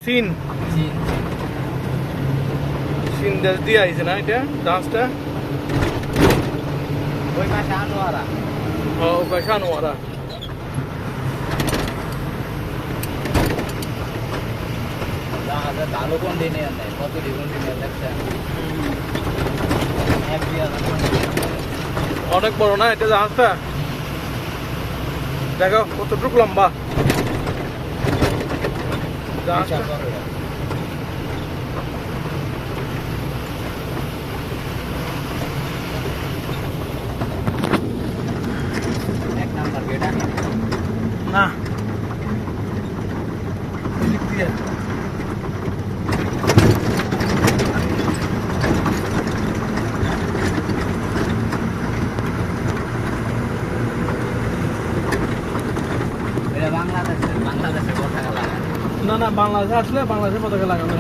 চীন চীন দেশ দিয়ে আইছে না এটা জাহাজটা ওই পাশে আনোয়ারা ওই পাশে আনোয়ারা জাহাজের ভালো কন্টেইনার নেই কতটি কন্টেইনার দেখছেন অনেক বড় না এটা জাহাজটা দেখো কতটুকু লম্বা জাহাজটা এক নাম্বার গেট না এদিক দিয়ে বাংলাদেশের পতাকা লাগানো না না বাংলাদেশে আসলে বাংলাদেশের পতাকা লাগানো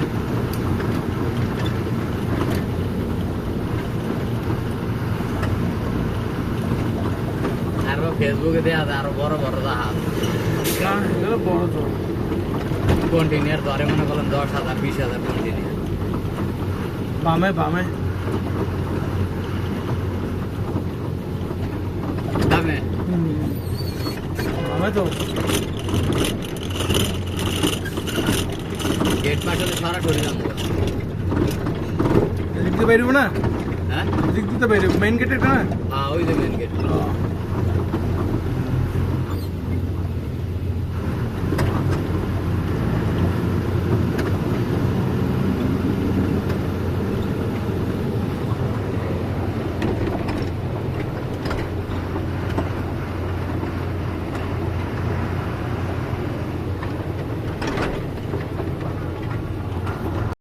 আরো ফেসবুকে দেওয়া যায় আরো বড় বড় জাহাজ এগুলো বড় তো কন্টেইনার ধরে মনে করলেন 10,000 20,000 কন্টেইনার বামে বামে দামে বামে তো গেট পাশে সরাসরি যাবো এদিক দিয়ে বেরোবো না হ্যাঁ এদিক দিয়ে তো বেরোবো মেইন গেট এটা না ওই যে মেন গেট